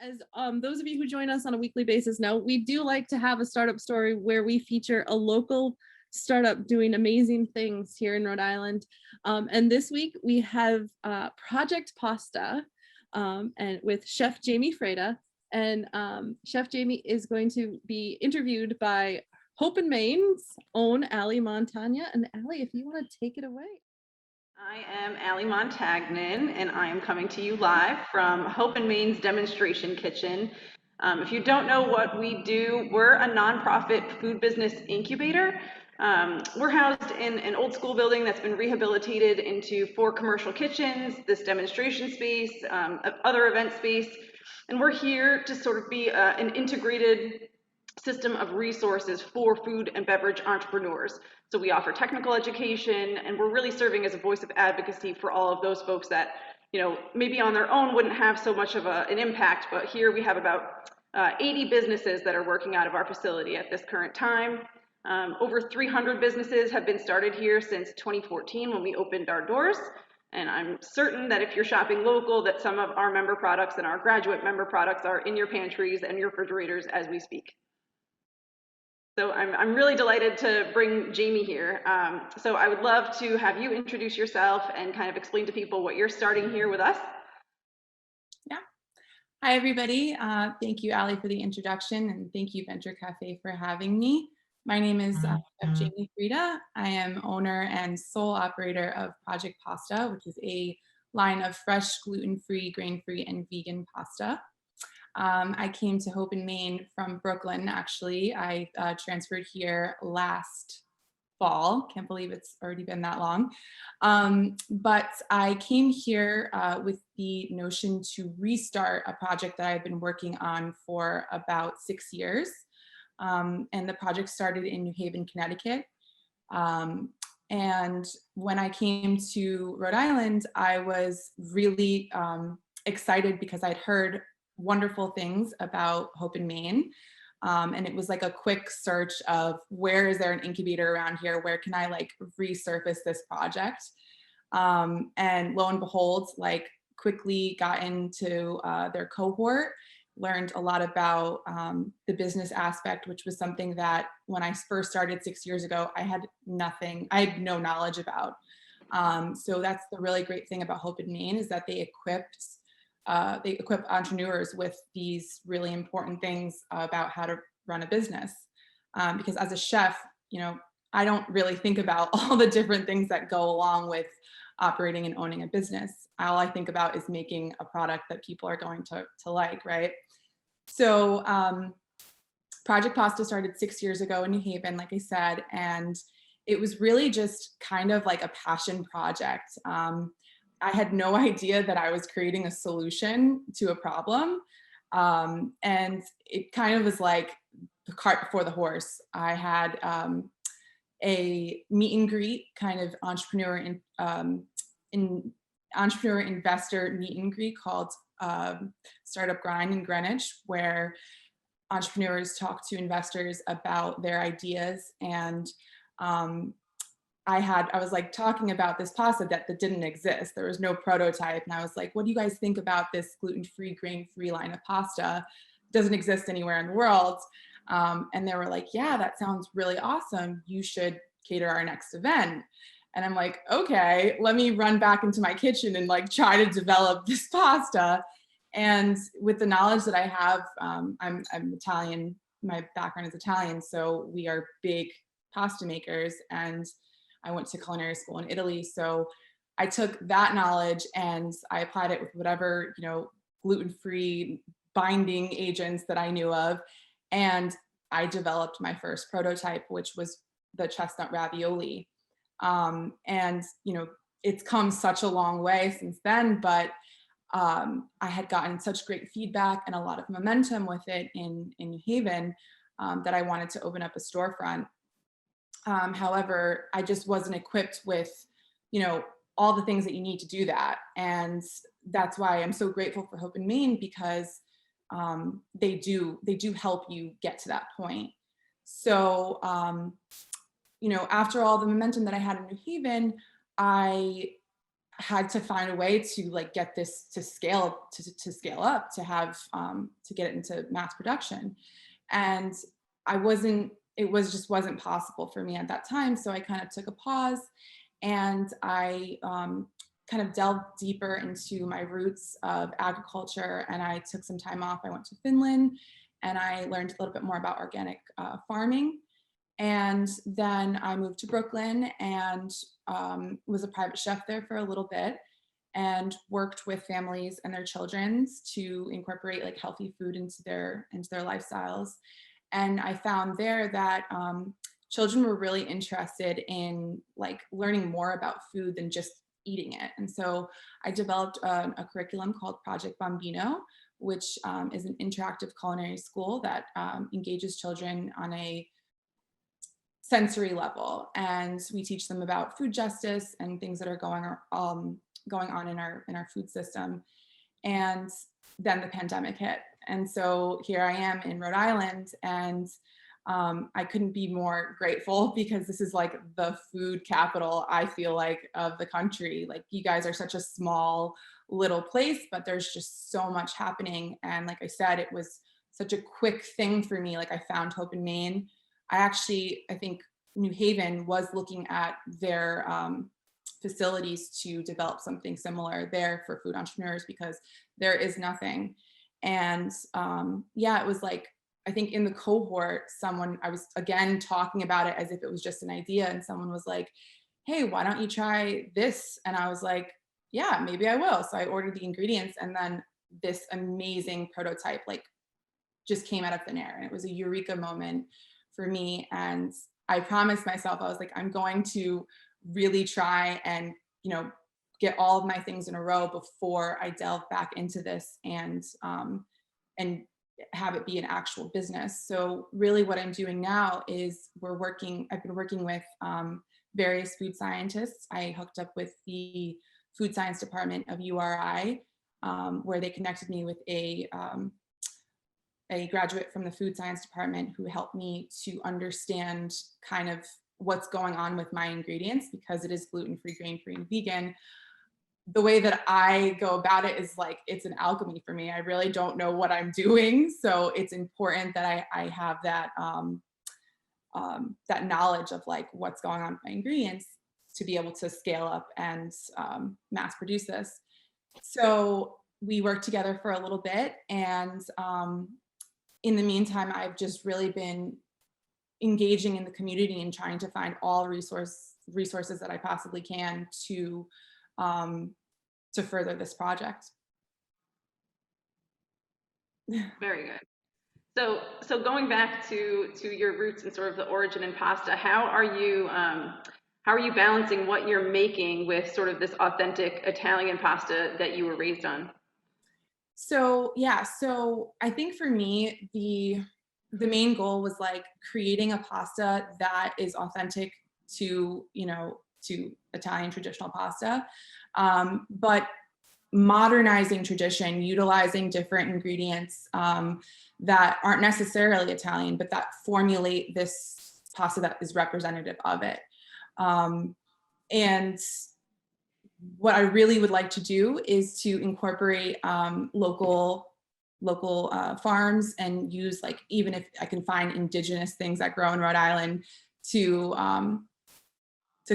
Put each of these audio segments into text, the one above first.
As those of you who join us on a weekly basis know, we do like to have a startup story where we feature a local startup doing amazing things here in Rhode Island. And this week we have Project Pasta and with Chef Jamie Freda. And Chef Jamie is going to be interviewed by Hope and Maine's own Ali Montagnon. And Ali, if you want to take it away. I am Ali Montagnon, and I am coming to you live from Hope and Maine's demonstration kitchen. If you don't know what we do, we're a nonprofit food business incubator. We're housed in an old school building that's been rehabilitated into 4 commercial kitchens, this demonstration space, other event space, and we're here to sort of be an integrated system of resources for food and beverage entrepreneurs. So we offer technical education, and we're really serving as a voice of advocacy for all of those folks that, maybe on their own wouldn't have so much of an impact, but here we have about 80 businesses that are working out of our facility at this current time. Over 300 businesses have been started here since 2014 when we opened our doors. And I'm certain that if you're shopping local, that some of our member products and our graduate member products are in your pantries and your refrigerators as we speak. So I'm really delighted to bring Jamie here. So I would love to have you introduce yourself and kind of explain to people what you're starting here with us. Yeah. Hi, everybody. Thank you, Ali, for the introduction, and thank you, Venture Cafe, for having me. My name is Chef Jamie Freda. I am owner and sole operator of Project Pasta, which is a line of fresh, gluten-free, grain-free, and vegan pasta. I came to Hope in Maine from Brooklyn, actually. I transferred here last fall. Can't believe it's already been that long. But I came here with the notion to restart a project that I've been working on for about 6 years. And the project started in New Haven, Connecticut. And when I came to Rhode Island, I was really excited because I'd heard wonderful things about Hope in Maine. And it was like a quick search of where is there an incubator around here? Where can I like resurface this project? And lo and behold, like quickly got into their cohort, learned a lot about the business aspect, which was something that when I first started 6 years ago, I had no knowledge about. So that's the really great thing about Hope in Maine is that they equip entrepreneurs with these really important things about how to run a business. Because as a chef, I don't really think about all the different things that go along with operating and owning a business. All I think about is making a product that people are going to like, right? So Project Pasta started 6 years ago in New Haven, like I said, and it was really just kind of like a passion project. I had no idea that I was creating a solution to a problem. And it kind of was like the cart before the horse. I had a meet and greet kind of entrepreneur investor meet and greet called Startup Grind in Greenwich, where entrepreneurs talk to investors about their ideas. And I was like talking about this pasta that didn't exist. There was no prototype. And I was like, what do you guys think about this gluten-free, grain-free line of pasta? It doesn't exist anywhere in the world. And they were like, yeah, that sounds really awesome. You should cater our next event. And I'm like, okay, let me run back into my kitchen and like try to develop this pasta. And with the knowledge that I have, I'm Italian, my background is Italian. So we are big pasta makers, and I went to culinary school in Italy. So I took that knowledge and I applied it with whatever, gluten-free binding agents that I knew of. And I developed my first prototype, which was the chestnut ravioli. And, it's come such a long way since then, but I had gotten such great feedback and a lot of momentum with it in New Haven that I wanted to open up a storefront. However, I just wasn't equipped with, all the things that you need to do that. And that's why I'm so grateful for Hope in Maine, because they do help you get to that point. So, after all the momentum that I had in New Haven, I had to find a way to like get this to scale up, to have to get it into mass production. And just wasn't possible for me at that time. So I kind of took a pause, and I kind of delved deeper into my roots of agriculture, and I took some time off. I went to Finland and I learned a little bit more about organic farming. And then I moved to Brooklyn and was a private chef there for a little bit, and worked with families and their children to incorporate like healthy food into their lifestyles. And I found there that children were really interested in like learning more about food than just eating it. And so I developed a curriculum called Project Bambino, which is an interactive culinary school that engages children on a sensory level. And we teach them about food justice and things that are going on in our food system. And then the pandemic hit. And so here I am in Rhode Island, and I couldn't be more grateful, because this is like the food capital, I feel like, of the country. Like, you guys are such a small little place, but there's just so much happening. And like I said, it was such a quick thing for me. Like, I found Hope in Maine. I think New Haven was looking at their facilities to develop something similar there for food entrepreneurs, because there is nothing. And it was like, I think in the cohort, I was again talking about it as if it was just an idea, and someone was like, hey, why don't you try this? And I was like, yeah, maybe I will. So I ordered the ingredients, and then this amazing prototype like just came out of thin air, and it was a eureka moment for me. And I promised myself, I was like, I'm going to really try and, get all of my things in a row before I delve back into this and have it be an actual business. So really what I'm doing now is I've been working with various food scientists. I hooked up with the food science department of URI, where they connected me with a graduate from the food science department who helped me to understand kind of what's going on with my ingredients, because it is gluten-free, grain-free, and vegan. The way that I go about it is like, it's an alchemy for me. I really don't know what I'm doing. So it's important that I have that, that knowledge of like what's going on with my ingredients to be able to scale up and mass produce this. So we worked together for a little bit, and in the meantime, I've just really been engaging in the community and trying to find all resources that I possibly can to further this project. Very good. So going back to your roots and sort of the origin in pasta, how are you balancing what you're making with sort of this authentic Italian pasta that you were raised on? So I think for me, the main goal was like creating a pasta that is authentic to Italian traditional pasta, but modernizing tradition, utilizing different ingredients that aren't necessarily Italian, but that formulate this pasta that is representative of it. And what I really would like to do is to incorporate local farms, and use, like, even if I can find indigenous things that grow in Rhode Island, to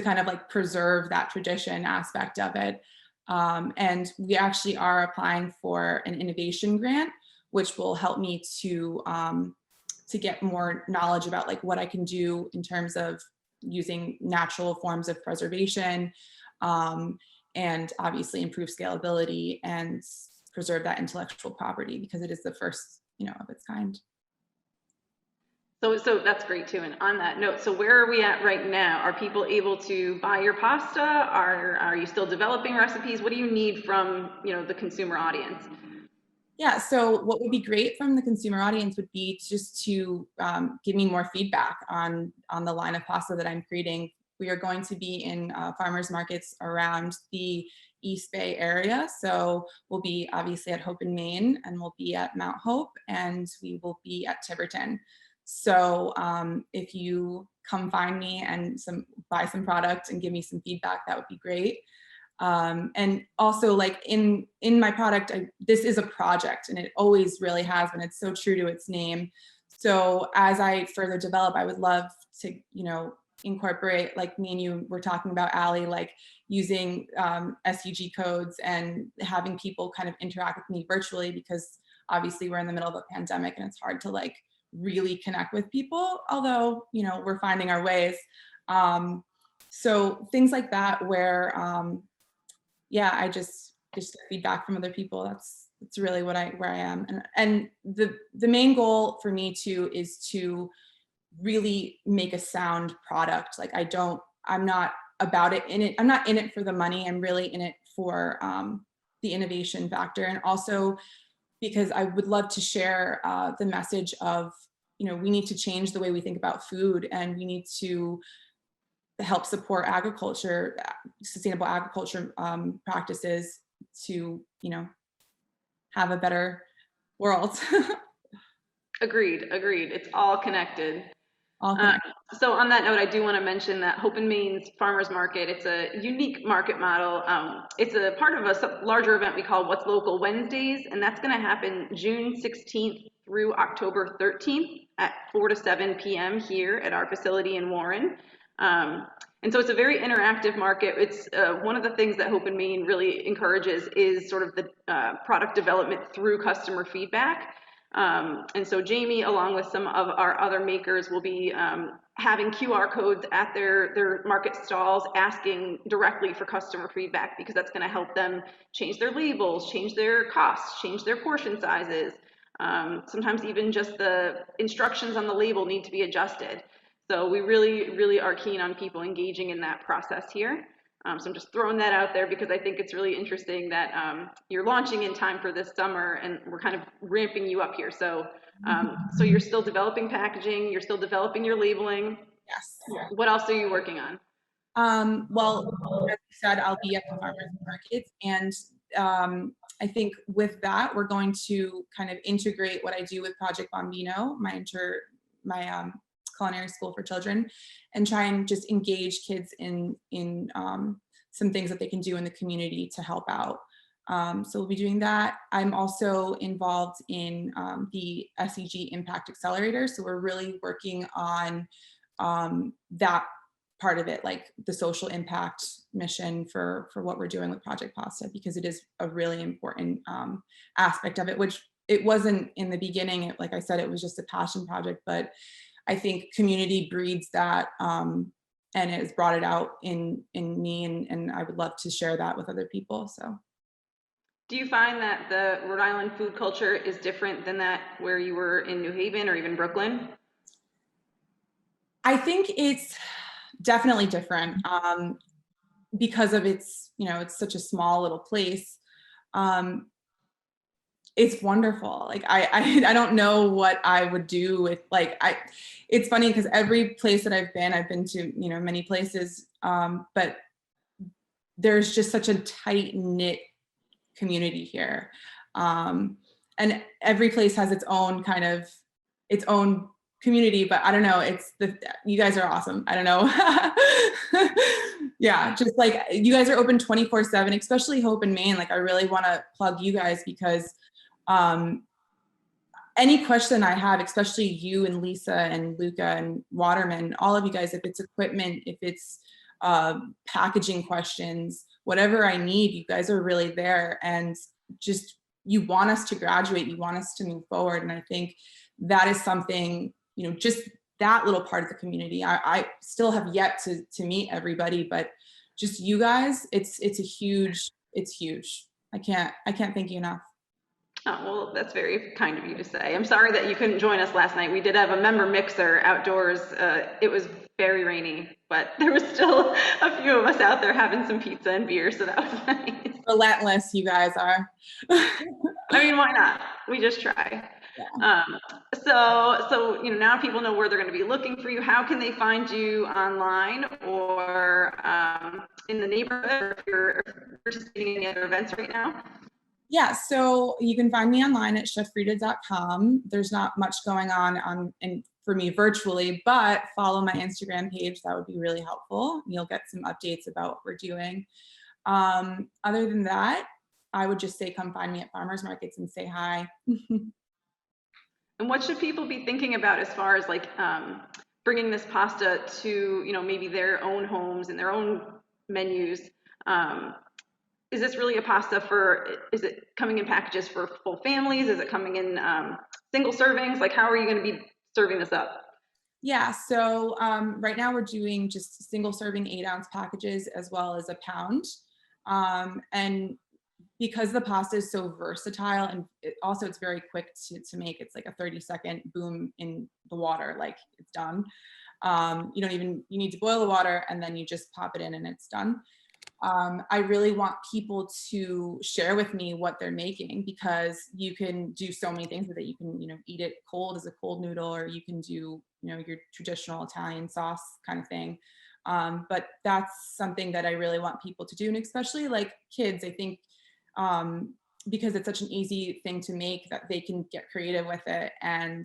kind of like preserve that tradition aspect of it. And we actually are applying for an innovation grant, which will help me to get more knowledge about like what I can do in terms of using natural forms of preservation, and obviously improve scalability and preserve that intellectual property, because it is the first, of its kind. So that's great too. And on that note, so where are we at right now? Are people able to buy your pasta? Are you still developing recipes? What do you need from, the consumer audience? Yeah, so what would be great from the consumer audience would be just to give me more feedback on the line of pasta that I'm creating. We are going to be in farmers markets around the East Bay area. So we'll be obviously at Hope in Maine, and we'll be at Mount Hope, and we will be at Tiverton. So if you come find me and buy some product and give me some feedback, that would be great. And also like in my product, this is a project, and it always really has been. It's so true to its name. So as I further develop, I would love to, incorporate, like me and you were talking about, Allie, like using SUG codes and having people kind of interact with me virtually, because obviously we're in the middle of a pandemic and it's hard to like really connect with people, although, we're finding our ways. So things like that where, I just get feedback from other people. That's really where I am. And the main goal for me too is to really make a sound product. Like I'm not about it in it. I'm not in it for the money. I'm really in it for the innovation factor. And also because I would love to share the message of, we need to change the way we think about food, and we need to help support agriculture, sustainable agriculture practices to, have a better world. Agreed. It's all connected. All connected. So on that note, I do want to mention that Hope and Main's Farmers Market, it's a unique market model. It's a part of a larger event we call What's Local Wednesdays, and that's going to happen June 16th through October 13th at 4 to 7 p.m. here at our facility in Warren. And so it's a very interactive market. It's one of the things that Hope and Main really encourages is sort of the product development through customer feedback. And so Jamie, along with some of our other makers, will be having QR codes at their market stalls, asking directly for customer feedback, because that's going to help them change their labels, change their costs, change their portion sizes. Sometimes even just the instructions on the label need to be adjusted. So we really are keen on people engaging in that process here. So I'm just throwing that out there because I think it's really interesting that you're launching in time for this summer, and we're kind of ramping you up here. So so you're still developing packaging, you're still developing your labeling. Yes. What else are you working on? Well, as you said, I'll be at the farmers markets, and I think with that, we're going to kind of integrate what I do with Project Bambino, my culinary school for children, and try and just engage kids in some things that they can do in the community to help out. So we'll be doing that. I'm also involved in the SEG Impact Accelerator. So we're really working on that part of it, like the social impact mission for what we're doing with Project Pasta, because it is a really important aspect of it, which it wasn't in the beginning. Like I said, it was just a passion project, but I think community breeds that, and it has brought it out in me, and I would love to share that with other people. So, do you find that the Rhode Island food culture is different than that where you were in New Haven or even Brooklyn? I think it's definitely different because of its, it's such a small little place. It's wonderful. Like I don't know what I would do with it's funny because every place that I've been to, many places, but there's just such a tight knit community here. And every place has its own community, but I don't know, you guys are awesome. I don't know. Yeah, just like you guys are open 24/7, especially Hope and Main. Like I really want to plug you guys because any question I have, especially you and Lisa and Luca and Waterman, all of you guys, if it's equipment, if it's packaging questions, whatever I need, you guys are really there, and just you want us to graduate, you want us to move forward. And I think that is something, just that little part of the community. I still have yet to meet everybody, but just you guys, it's huge. I can't thank you enough. Oh, well, that's very kind of you to say. I'm sorry that you couldn't join us last night. We did have a member mixer outdoors. It was very rainy, but there was still a few of us out there having some pizza and beer, so that was nice. Relentless, you guys are. I mean, why not? We just try. Yeah. So now people know where they're going to be looking for you. How can they find you online or in the neighborhood, or if you're participating in any other events right now? Yeah, so you can find me online at cheffreda.com. There's not much going on for me virtually, but follow my Instagram page. That would be really helpful. You'll get some updates about what we're doing. Other than that, I would just say come find me at farmers markets and say hi. And what should people be thinking about as far as like bringing this pasta to, you know, maybe their own homes and their own menus? Is this really a pasta for, is it coming in packages for full families? Is it coming in single servings? Like, how are you going to be serving this up? Yeah, so right now we're doing just single serving 8-ounce packages as well as a pound. And because the pasta is so versatile and also it's very quick to make, it's like a 30-second boom in the water, like it's done. You need to boil the water and then you just pop it in and it's done. I really want people to share with me what they're making, because you can do so many things with it. You can, eat it cold as a cold noodle, or you can do, your traditional Italian sauce kind of thing. But that's something that I really want people to do. And especially like kids, I think, because it's such an easy thing to make, that they can get creative with it and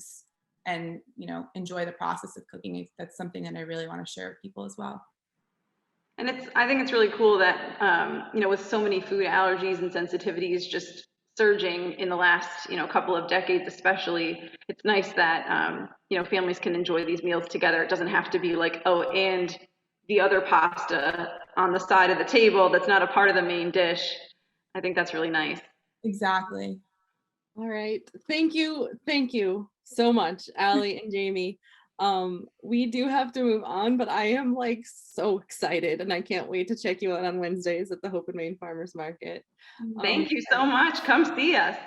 enjoy the process of cooking. That's something that I really want to share with people as well. And I think it's really cool that, with so many food allergies and sensitivities just surging in the last, couple of decades, especially, it's nice that, families can enjoy these meals together. It doesn't have to be like, oh, and the other pasta on the side of the table that's not a part of the main dish. I think that's really nice. Exactly. All right. Thank you. Thank you so much, Allie and Jamie. We do have to move on, but I am like so excited and I can't wait to check you out on Wednesdays at the Hope and Main Farmers Market. Thank you so much. Come see us.